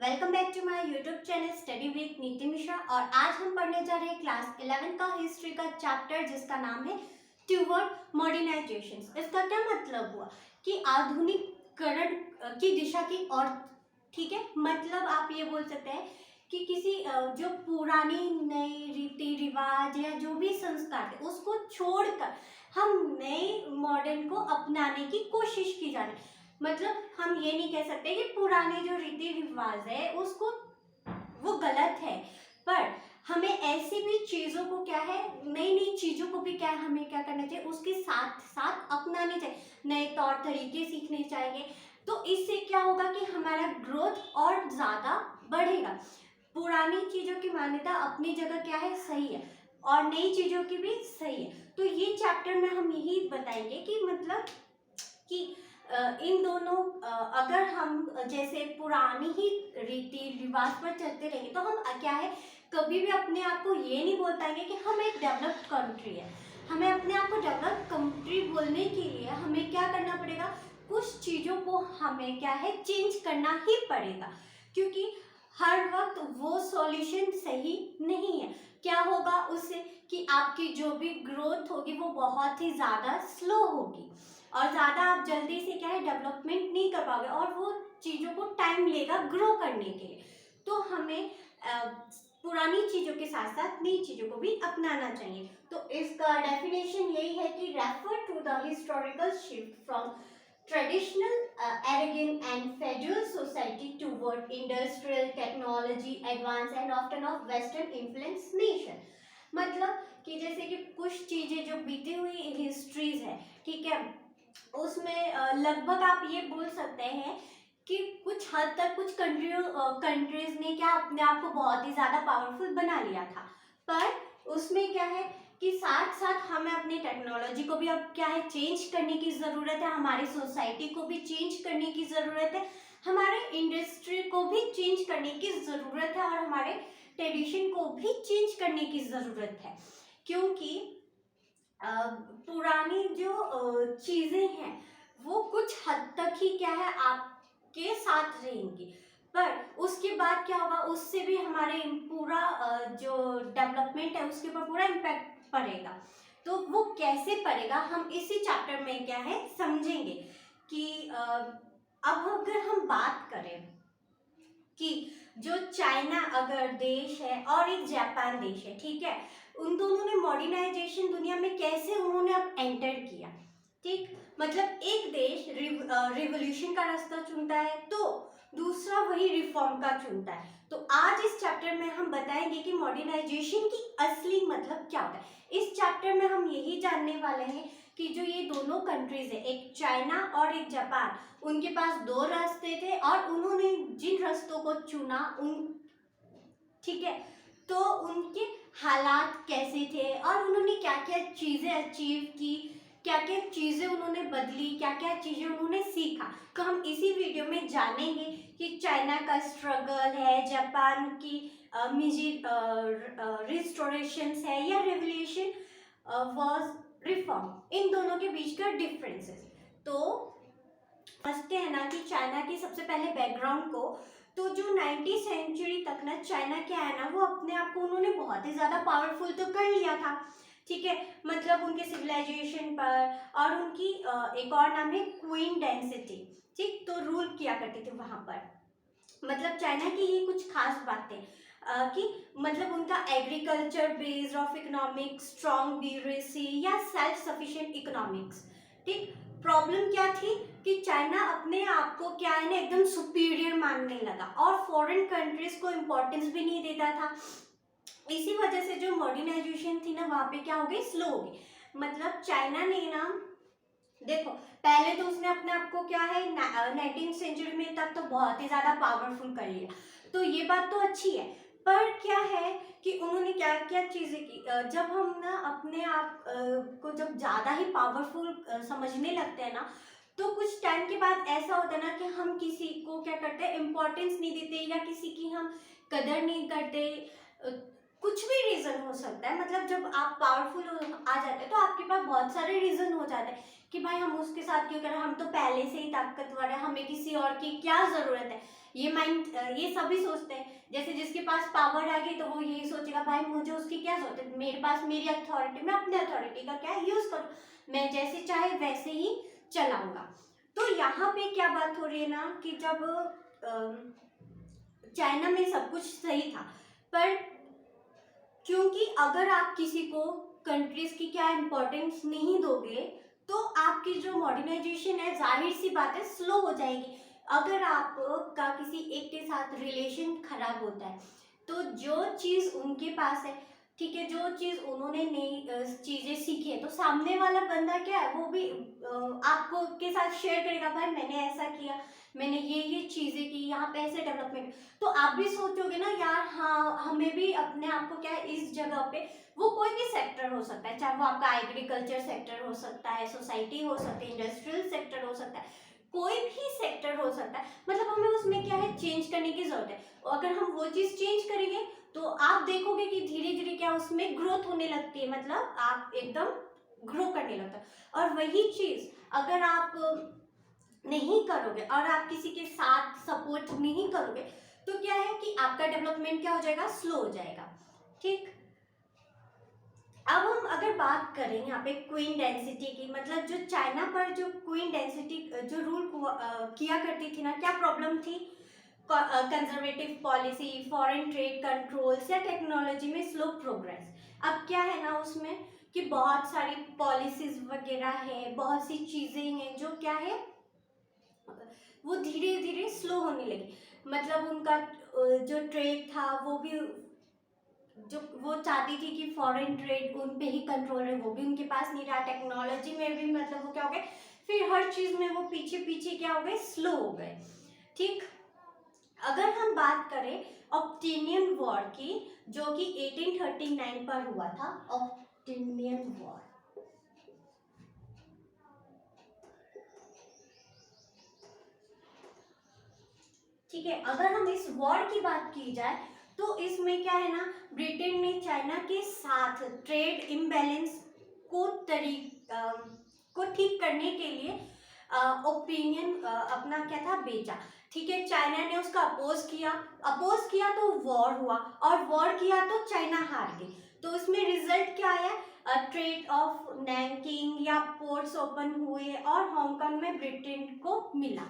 Welcome back to my YouTube channel study with Niti Mishra. और आज हम पढ़ने जा रहे हैं क्लास 11 का हिस्ट्री का चैप्टर जिसका नाम है टुवर्ड मॉडर्नाइजेशन। इसका क्या मतलब हुआ कि आधुनिकीकरण की दिशा की ओर। ठीक है, मतलब आप ये बोल सकते हैं कि किसी जो पुरानी नई रीति रिवाज या जो भी संस्कार थे उसको छोड़कर हम नए मॉडर्न को अपनाने की कोशिश की जा रही है। मतलब हम ये नहीं कह सकते कि पुराने जो रीति रिवाज है उसको वो गलत है, पर हमें ऐसी भी चीज़ों को क्या है, नई नई चीज़ों को भी क्या है, हमें क्या करना चाहिए, उसके साथ साथ अपनाने चाहिए, नए तौर तरीके सीखने चाहिए। तो इससे क्या होगा कि हमारा ग्रोथ और ज़्यादा बढ़ेगा। पुरानी चीज़ों की मान्यता अपनी जगह क्या है, सही है, और नई चीज़ों की भी सही है। तो ये चैप्टर में हम यही बताएंगे कि मतलब कि इन दोनों अगर हम जैसे पुरानी ही रीति रिवाज पर चलते रहेंगे तो हम क्या है, कभी भी अपने आप को ये नहीं बोल पाएंगे कि हम एक डेवलप्ड कंट्री है। हमें अपने आप को डेवलप्ड कंट्री बोलने के लिए हमें क्या करना पड़ेगा, कुछ चीज़ों को हमें क्या है, चेंज करना ही पड़ेगा, क्योंकि हर वक्त वो सॉल्यूशन सही नहीं है। क्या होगा उससे कि आपकी जो भी ग्रोथ होगी वो बहुत ही ज़्यादा स्लो होगी और ज़्यादा आप जल्दी से क्या है, डेवलपमेंट नहीं कर पाओगे और वो चीज़ों को टाइम लेगा ग्रो करने के लिए। तो हमें पुरानी चीज़ों के साथ साथ नई चीज़ों को भी अपनाना चाहिए। तो इसका डेफिनेशन यही है कि refer to the historical shift from traditional arrogant and feudal society toward industrial technology advance and often of western influence nation। मतलब कि जैसे कि कुछ चीज़ें जो बीती हुई हिस्ट्रीज है, ठीक है, उसमें लगभग आप ये बोल सकते हैं कि कुछ हद तक कुछ कंट्रीज ने क्या अपने आप को बहुत ही ज़्यादा पावरफुल बना लिया था, पर उसमें क्या है कि साथ साथ हमें अपनी टेक्नोलॉजी को भी अब क्या है, चेंज करने की ज़रूरत है, हमारी सोसाइटी को भी चेंज करने की ज़रूरत है, हमारे इंडस्ट्री को भी चेंज करने की ज़रूरत है और हमारे ट्रेडिशन को भी चेंज करने की ज़रूरत है। क्योंकि पुरानी जो चीज़ें हैं वो कुछ हद तक ही क्या है, आपके साथ रहेंगी, पर उसके बाद क्या होगा, उससे भी हमारे पूरा जो डेवलपमेंट है उसके ऊपर पूरा इम्पैक्ट पड़ेगा। तो वो कैसे पड़ेगा हम इसी चैप्टर में क्या है समझेंगे कि अब अगर हम बात करें कि जो चाइना अगर देश है और एक जापान देश है, ठीक है, उन दोनों ने मॉडर्नाइजेशन दुनिया में कैसे उन्होंने अब एंटर किया। ठीक, मतलब एक देश रिवोल्यूशन का रास्ता चुनता है तो दूसरा वही रिफॉर्म का चुनता है। तो आज इस चैप्टर में हम बताएंगे कि मॉडर्नाइजेशन की असली मतलब क्या होता है। इस चैप्टर में हम यही जानने वाले हैं कि जो ये दोनों कंट्रीज है, एक चाइना और एक जापान, उनके पास दो रास्ते थे और उन्होंने जिन रास्तों को चुना उन, ठीक है, तो उनके हालात कैसे थे और उन्होंने क्या क्या चीज़ें अचीव की, क्या क्या चीज़ें उन्होंने बदली, क्या क्या चीज़ें उन्होंने सीखा। तो हम इसी वीडियो में जानेंगे कि चाइना का स्ट्रगल है, जापान की रिस्टोरेशन है या रेवोल्यूशन वाज रिफॉर्म, इन दोनों के बीच का डिफरेंसेस। तो समझते हैं ना कि चाइना की सबसे पहले बैकग्राउंड को। तो जो 90 सेंचुरी तक ना चाइना क्या है ना, वो अपने आप को उन्होंने बहुत ही ज़्यादा पावरफुल तो कर लिया था, ठीक है, मतलब उनके सिविलाइजेशन पर, और उनकी एक और नाम है क्वीन डेंसिटी, ठीक, तो रूल किया करते थे वहाँ पर। मतलब चाइना की ये कुछ खास बातें कि मतलब उनका agriculture based of economics, strong bureaucracy या सेल्फ सफिशिएंट इकोनॉमिक्स। ठीक, प्रॉब्लम क्या थी कि चाइना अपने आप को क्या है ना एकदम सुपीरियर मानने लगा और फॉरेन कंट्रीज को इम्पोर्टेंस भी नहीं देता था। इसी वजह से जो मॉडर्नाइजेशन थी ना वहाँ पे क्या हो गई, स्लो हो गई। मतलब चाइना ने ना, देखो, पहले तो उसने अपने आप को क्या है 19th सेंचुरी में तक तो बहुत ही ज़्यादा पावरफुल कर लिया, तो ये बात तो अच्छी है, पर क्या है कि उन्होंने क्या क्या चीज़ें की। जब हम ना अपने आप को जब ज़्यादा ही पावरफुल समझने लगते हैं ना, तो कुछ टाइम के बाद ऐसा होता है ना कि हम किसी को क्या करते हैं, इम्पोर्टेंस नहीं देते या किसी की हम कदर नहीं करते। अ, कुछ भी रीज़न हो सकता है, मतलब जब आप पावरफुल आ जाते हैं तो आपके पास बहुत सारे रीज़न हो जाते हैं कि भाई हम उसके साथ क्यों करें, हम तो पहले से ही ताकतवर है, हमें किसी और की क्या ज़रूरत है। ये माइंड ये सभी सोचते हैं। जैसे जिसके पास पावर आ गई तो वो यही सोचेगा भाई मुझे उसकी क्या जरूरत है, मेरे पास मेरी अथॉरिटी, मैं अपने अथॉरिटी का क्या यूज करूँ, मैं जैसे चाहे वैसे ही चलाऊंगा। तो यहाँ पे क्या बात हो रही है ना कि जब चाइना में सब कुछ सही था, पर क्योंकि अगर आप किसी को कंट्रीज की क्या इम्पोर्टेंस नहीं दोगे तो आपकी जो मॉडर्नाइजेशन है जाहिर सी बात है स्लो हो जाएगी। अगर आपका किसी एक के साथ रिलेशन खराब होता है तो जो चीज़ उनके पास है, ठीक है, जो चीज़ उन्होंने नई चीज़ें सीखी है, तो सामने वाला बंदा क्या है वो भी आपको के साथ शेयर करेगा, भाई मैंने ऐसा किया, मैंने ये चीज़ें की, यहाँ पे ऐसे डेवलपमेंट। तो आप भी सोचोगे ना यार हाँ हमें भी अपने आप को क्या है इस जगह पे, वो कोई भी सेक्टर हो सकता है, चाहे वो आपका एग्रीकल्चर सेक्टर हो सकता है, सोसाइटी हो सकती है, इंडस्ट्रियल सेक्टर हो सकता है, कोई भी सेक्टर हो सकता है, मतलब हमें उसमें क्या है चेंज करने की जरूरत है। और अगर हम वो चीज़ चेंज करेंगे तो आप देखोगे कि धीरे धीरे क्या उसमें ग्रोथ होने लगती है, मतलब आप एकदम ग्रो करने लगता है। और वही चीज़ अगर आप नहीं करोगे और आप किसी के साथ सपोर्ट नहीं करोगे तो क्या है कि आपका डेवलपमेंट क्या हो जाएगा, स्लो हो जाएगा। ठीक, अब हम अगर बात करें यहाँ पे क्वीन डेंसिटी की, मतलब जो चाइना पर जो क्वीन डेंसिटी जो रूल किया करती थी ना, क्या प्रॉब्लम थी, conservative policy, foreign trade controls या टेक्नोलॉजी में स्लो प्रोग्रेस। अब क्या है ना उसमें कि बहुत सारी पॉलिसीज वगैरह है, बहुत सी चीज़ें हैं जो क्या है वो धीरे धीरे स्लो होने लगी। मतलब उनका जो ट्रेड था वो भी, जो वो चाहती थी कि फॉरेन ट्रेड उन पे ही कंट्रोल है, वो भी उनके पास नहीं रहा। टेक्नोलॉजी में भी मतलब वो क्या हो गए, फिर हर चीज़ में वो पीछे पीछे क्या हो गए, स्लो हो गए। ठीक, अगर हम बात करें ऑप्टिनियन वॉर की, जो कि 1839 पर हुआ था, ऑप्टिनियन वॉर, ठीक है, अगर हम इस वॉर की बात की जाए तो इसमें क्या है ना, ब्रिटेन ने चाइना के साथ ट्रेड इम्बैलेंस को को ठीक करने के लिए ओपिनियन अपना क्या था बेचा। ठीक है, चाइना ने उसका अपोज किया तो वॉर हुआ, और वॉर किया तो चाइना हार गई। तो इसमें रिजल्ट क्या आया, ट्रेड ऑफ नैनकिंग या पोर्ट्स ओपन हुए और हांगकांग में ब्रिटेन को मिला।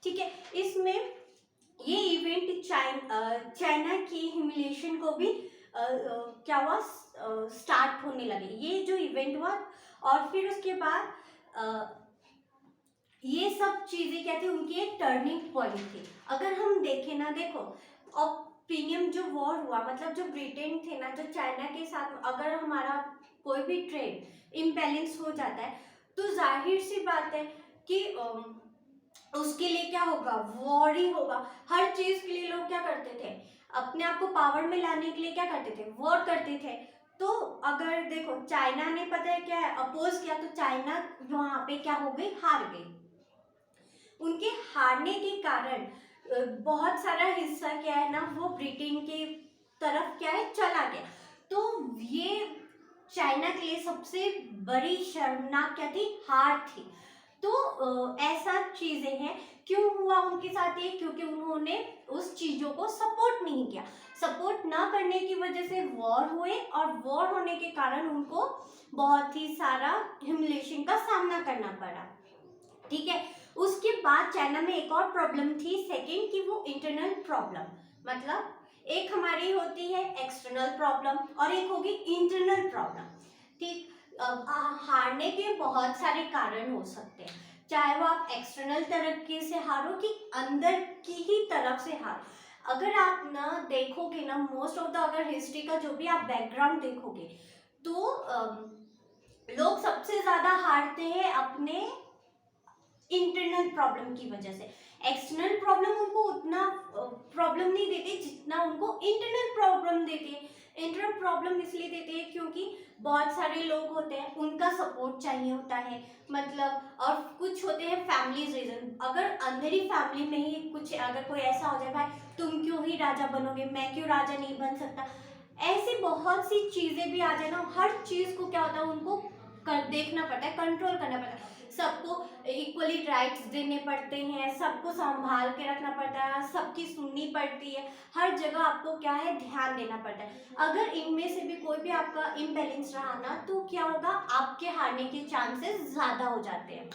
ठीक है, इसमें ये इवेंट चाइना की ह्यूमिलिएशन को भी क्या हुआ, स्टार्ट होने लगे, ये जो इवेंट हुआ। और फिर उसके बाद ये सब चीज़ें क्या थी, उनकी एक टर्निंग पॉइंट थी। अगर हम देखें ना, देखो ओपिनियन जो वॉर हुआ, मतलब जो ब्रिटेन थे ना, जो चाइना के साथ अगर हमारा कोई भी ट्रेड इम्बैलेंस हो जाता है तो जाहिर सी बात है कि उसके लिए क्या होगा, वॉर ही होगा। हर चीज के लिए लोग क्या करते थे, अपने आप को पावर में लाने के लिए क्या करते थे, वॉर करते थे। तो अगर देखो चाइना ने पता है क्या है अपोज किया, तो चाइना वहां पे क्या हो गई, हार गई। उनके हारने के कारण बहुत सारा हिस्सा क्या है ना वो ब्रिटेन के तरफ क्या है चला गया। तो ये चाइना के लिए सबसे बड़ी शर्मनाक क्या थी, हार थी। तो ऐसा चीजें हैं, क्यों हुआ उनके साथ ये, क्योंकि उन्होंने उस चीजों को सपोर्ट नहीं किया। सपोर्ट ना करने की वजह से वॉर हुए, और वॉर होने के कारण उनको बहुत ही सारा ह्यूमिलिएशन का सामना करना पड़ा। ठीक है, उसके बाद चाइना में एक और प्रॉब्लम थी सेकंड, कि वो इंटरनल प्रॉब्लम, मतलब एक हमारी होती है एक्सटर्नल प्रॉब्लम और एक होगी इंटरनल प्रॉब्लम। ठीक, हारने के बहुत सारे कारण हो सकते हैं, चाहे वो आप एक्सटर्नल तरीके से हारो कि अंदर की ही तरफ से हारो। अगर आप ना देखोगे ना मोस्ट ऑफ द, अगर हिस्ट्री का जो भी आप बैकग्राउंड देखोगे तो लोग सबसे ज्यादा हारते हैं अपने इंटरनल प्रॉब्लम की वजह से। एक्सटर्नल प्रॉब्लम उनको उतना प्रॉब्लम नहीं देते जितना उनको इंटरनल प्रॉब्लम देते हैं। इंटरनल प्रॉब्लम इसलिए देते हैं क्योंकि बहुत सारे लोग होते हैं, उनका सपोर्ट चाहिए होता है, मतलब, और कुछ होते हैं फैमिलीज रीजन। अगर अंदर ही फैमिली में ही कुछ अगर कोई ऐसा हो जाए, भाई तुम क्यों ही राजा बनोगे, मैं क्यों राजा नहीं बन सकता, ऐसी बहुत सी चीजें भी आ जाए ना, हर चीज को क्या होता है उनको देखना पड़ता है, कंट्रोल करना पड़ता है। सबको इक्वली राइट्स देने पड़ते हैं, सबको संभाल के रखना पड़ता है, सबकी सुननी पड़ती है, हर जगह आपको क्या है ध्यान देना पड़ता है। अगर इनमें से भी कोई भी आपका इम्बैलेंस रहा ना तो क्या होगा, आपके हारने के चांसेस ज़्यादा हो जाते हैं।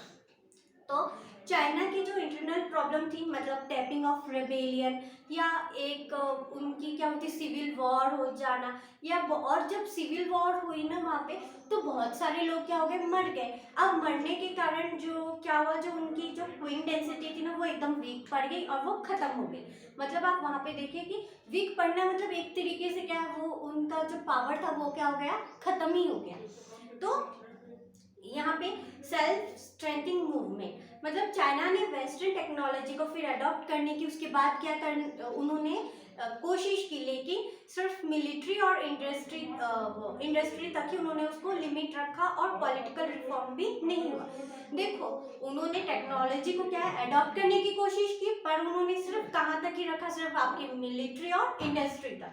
तो चाइना की जो इंटरनल प्रॉब्लम थी, मतलब टैपिंग ऑफ रेबेलियन, या एक उनकी क्या होती सिविल वॉर हो जाना, या और जब सिविल वॉर हुई ना वहाँ पे तो बहुत सारे लोग क्या हो गए, मर गए। अब मरने के कारण जो क्या हुआ, जो उनकी जो क्वीन डेंसिटी थी ना वो एकदम वीक पड़ गई और वो खत्म हो गई। मतलब आप वहाँ पे देखिए कि वीक पड़ना मतलब एक तरीके से क्या है, वो उनका जो पावर था वो क्या हो गया, खत्म ही हो गया। तो यहाँ पे सेल्फ स्ट्रेंथिंग मूवमेंट, मतलब चाइना ने वेस्टर्न टेक्नोलॉजी को फिर अडॉप्ट करने की, उसके बाद क्या कर उन्होंने कोशिश की, लेकिन सिर्फ मिलिट्री और इंडस्ट्री तक ही उन्होंने उसको लिमिट रखा और पॉलिटिकल रिफॉर्म भी नहीं हुआ। देखो उन्होंने टेक्नोलॉजी को क्या है अडॉप्ट करने की कोशिश की, पर उन्होंने सिर्फ कहाँ तक ही रखा, सिर्फ आपकी मिलिट्री और इंडस्ट्री तक।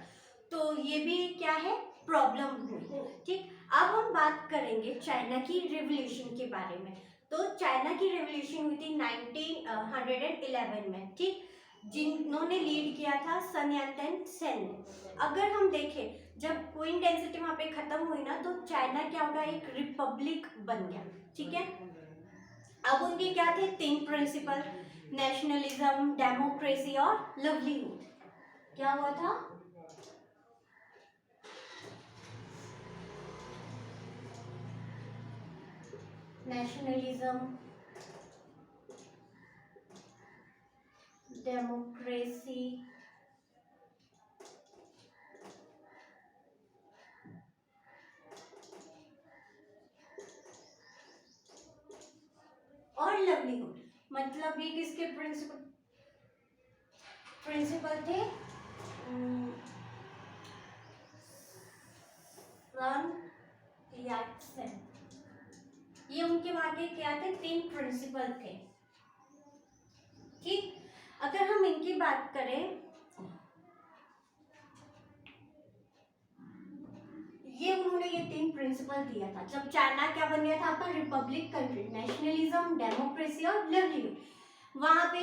तो ये भी क्या है, प्रॉब्लम हुई। ठीक, अब हम बात करेंगे चाइना की रिवॉल्यूशन के बारे में। तो चाइना की रिवॉल्यूशन हुई थी 1911 में। ठीक, जिन्होंने लीड किया था सन यातसेन सेन ने। अगर हम देखें जब क्वीन डेंसिटी वहाँ पे खत्म हुई ना तो चाइना क्या होगा, एक रिपब्लिक बन गया। ठीक है, अब उनके क्या थे 3 प्रिंसिपल, नेशनलिज्म, डेमोक्रेसी और लिवलीहुड। क्या हुआ था, नेशनलिज्म, डेमोक्रेसी और लिवलीहुड। मतलब ये किसके प्रिंसिपल थे, सन यातसेन। ये उनके वहां के क्या थे, 3 प्रिंसिपल थे। ठीक, अगर हम इनकी बात करें, ये उन्होंने ये 3 प्रिंसिपल दिया था जब चाइना क्या बन गया था आपका, रिपब्लिक कंट्री, नेशनलिज्म, डेमोक्रेसी और लिवलीहुड। वहां पे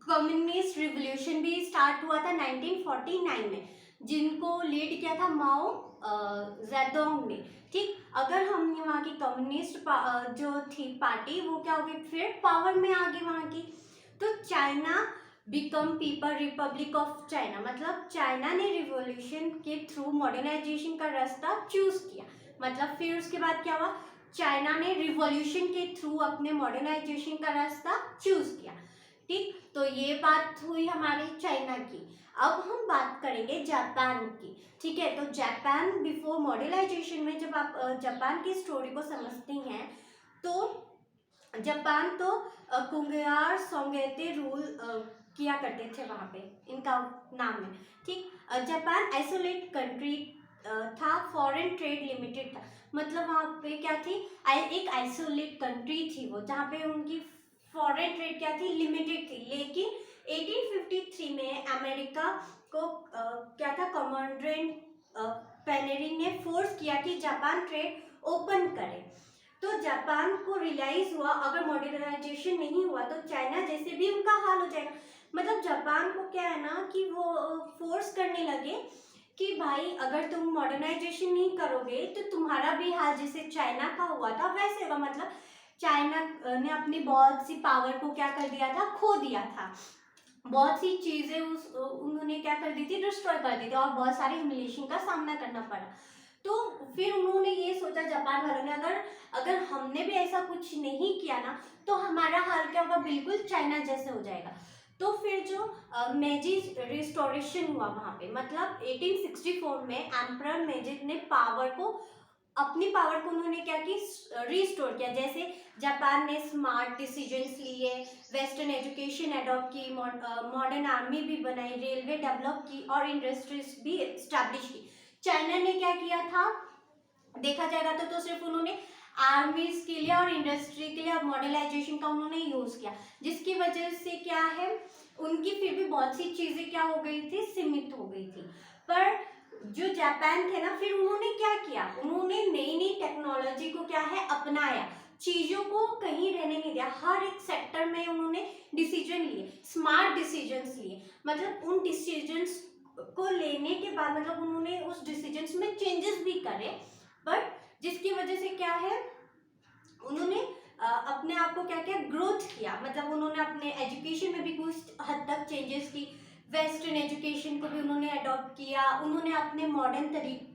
कम्युनिस्ट रिवॉल्यूशन भी स्टार्ट हुआ था 1949 में, जिनको लीड किया था माओ जेडोंग ने। ठीक, अगर हम वहाँ की कम्युनिस्ट जो थी पार्टी वो क्या होगी, फिर पावर में आ गई वहाँ की। तो China become people Republic of China, मतलब चाइना ने रिवॉल्यूशन के थ्रू मॉडर्नाइजेशन का रास्ता चूज किया। मतलब फिर उसके बाद क्या हुआ, चाइना ने रिवॉल्यूशन के थ्रू अपने मॉडर्नाइजेशन का रास्ता चूज किया। ठीक, तो ये बात हुई हमारी चाइना की। अब हम बात करेंगे जापान की। ठीक है, तो जापान बिफोर मॉडर्नाइजेशन में जब आप जापान की स्टोरी को समझते हैं तो जापान तो कुंगयार सोंगेते रूल किया करते थे वहाँ पे, इनका नाम है। ठीक, जापान आइसोलेट कंट्री था, फॉरेन ट्रेड लिमिटेड था। मतलब वहाँ पे क्या थी, एक आइसोलेट कंट्री थी वो, जहाँ पे उनकी फॉरेन ट्रेड क्या थी, लिमिटेड थी। लेकिन 1853 में अमेरिका को क्या था, कमांडेंट पेनेरी ने फोर्स किया कि जापान ट्रेड ओपन करे। तो जापान को रियलाइज हुआ अगर मॉडर्नाइजेशन नहीं हुआ तो चाइना जैसे भी उनका हाल हो जाएगा। मतलब जापान को क्या है ना कि वो फोर्स करने लगे कि भाई अगर तुम मॉडर्नाइजेशन नहीं करोगे तो तुम्हारा भी हाल जैसे चाइना का हुआ था वैसे होगा। मतलब चाइना ने अपनी बहुत सी पावर को क्या कर दिया था, खो दिया था। बहुत सी चीजें उन्होंने क्या कर दी थी, डिस्ट्रॉय कर दी थी और बहुत सारी ह्यूमिलिएशन का सामना करना पड़ा। तो फिर उन्होंने ये सोचा जापान वालों ने, अगर हमने भी ऐसा कुछ नहीं किया ना तो हमारा हाल क्या होगा, बिल्कुल चाइना जैसे हो जाएगा। तो फिर जो मेजी रिस्टोरेशन हुआ वहाँ पे, मतलब 1864 में एम्परर मेजी ने अपनी पावर को उन्होंने क्या की, रिस्टोर किया। जैसे जापान ने स्मार्ट डिसीजंस लिए, वेस्टर्न एजुकेशन अडॉप्ट की, मॉडर्न आर्मी भी बनाई, रेलवे डेवलप की और इंडस्ट्रीज भी स्टैब्लिश की। चाइना ने क्या किया था, देखा जाएगा तो सिर्फ उन्होंने आर्मीज के लिए और इंडस्ट्री के लिए मॉडर्नाइजेशन का उन्होंने यूज किया, जिसकी वजह से क्या है उनकी फिर भी बहुत सी चीजें क्या हो गई थी, सीमित हो गई थी। पर जो जापान थे ना, फिर उन्होंने क्या किया, उन्होंने नई नई टेक्नोलॉजी को क्या है अपनाया। चीज़ों को कहीं रहने नहीं दिया, हर एक सेक्टर में उन्होंने डिसीजन लिए, स्मार्ट डिसीजंस लिए। मतलब उन डिसीजंस को लेने के बाद मतलब उन्होंने उस डिसीजंस में चेंजेस भी करे, बट जिसकी वजह से क्या है, उन्होंने अपने आप को क्या किया, ग्रोथ किया। मतलब उन्होंने अपने एजुकेशन में भी कुछ हद तक चेंजेस की, वेस्टर्न एजुकेशन को भी उन्होंने अडॉप्ट किया, उन्होंने अपने मॉडर्न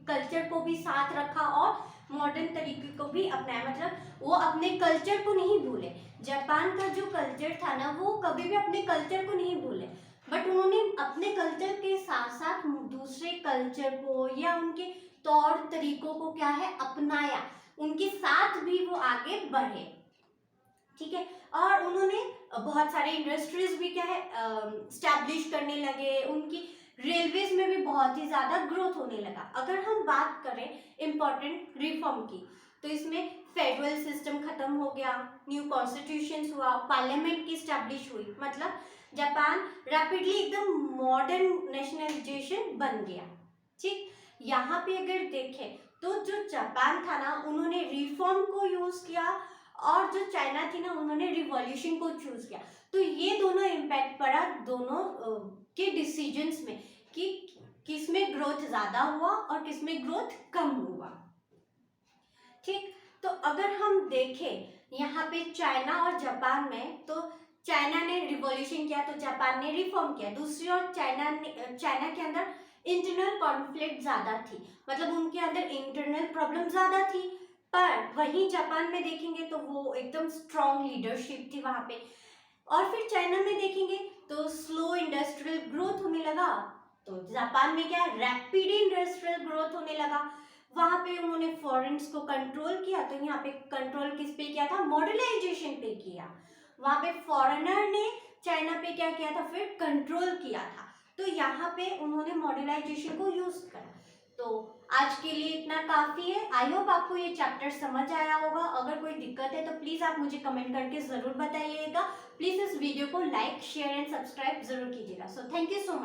कल्चर को भी साथ रखा और मॉडर्न तरीके को भी अपनाया। मतलब वो अपने कल्चर को नहीं भूले। जापान का जो कल्चर था ना, वो कभी भी अपने कल्चर को नहीं भूले, बट उन्होंने अपने कल्चर के साथ साथ दूसरे कल्चर को या उनके तौर तरीकों को क्या है, अपनाया, उनके साथ भी वो आगे बढ़े। ठीक है, और उन्होंने बहुत सारे इंडस्ट्रीज भी क्या है स्टैब्लिश करने लगे, उनकी रेलवेज में भी बहुत ही ज़्यादा ग्रोथ होने लगा। अगर हम बात करें इम्पोर्टेंट रिफॉर्म की, तो इसमें फेडरल सिस्टम खत्म हो गया, न्यू कॉन्स्टिट्यूशन हुआ, पार्लियामेंट की स्टैब्लिश हुई। मतलब जापान रैपिडली एकदम मॉडर्न नेशनलाइजेशन बन गया। ठीक, यहाँ पे अगर देखें तो जो जापान था ना, उन्होंने रिफॉर्म को यूज़ किया, और जो चाइना थी ना, उन्होंने रिवॉल्यूशन को चूज किया। तो ये दोनों इम्पैक्ट पड़ा दोनों के डिसीजंस में कि किसमें ग्रोथ ज़्यादा हुआ और किसमें ग्रोथ कम हुआ। ठीक, तो अगर हम देखें यहाँ पे चाइना और जापान में, तो चाइना ने रिवॉल्यूशन किया तो जापान ने रिफॉर्म किया। दूसरी ओर चाइना के अंदर इंटरनल कॉन्फ्लिक्ट ज़्यादा थी, मतलब उनके अंदर इंटरनल प्रॉब्लम ज़्यादा थी। पर वहीं जापान में देखेंगे तो वो एकदम स्ट्रॉन्ग लीडरशिप थी वहाँ पे। और फिर चाइना में देखेंगे तो स्लो इंडस्ट्रियल ग्रोथ होने लगा, तो जापान में क्या, रैपिड इंडस्ट्रियल ग्रोथ होने लगा। वहाँ पे उन्होंने फॉरेन्स को कंट्रोल किया, तो यहाँ पे कंट्रोल किस पे किया था, मॉडर्नाइजेशन पे किया। वहाँ पे फॉरेनर ने चाइना पे क्या किया था, फिर कंट्रोल किया था। तो यहाँ पे उन्होंने मॉडर्नाइजेशन को यूज करा। तो आज के लिए इतना काफ़ी है। आई होप आपको ये चैप्टर समझ आया होगा। अगर कोई दिक्कत है तो प्लीज़ आप मुझे कमेंट करके ज़रूर बताइएगा। प्लीज़ इस वीडियो को लाइक, शेयर एंड सब्सक्राइब ज़रूर कीजिएगा। So thank you so much.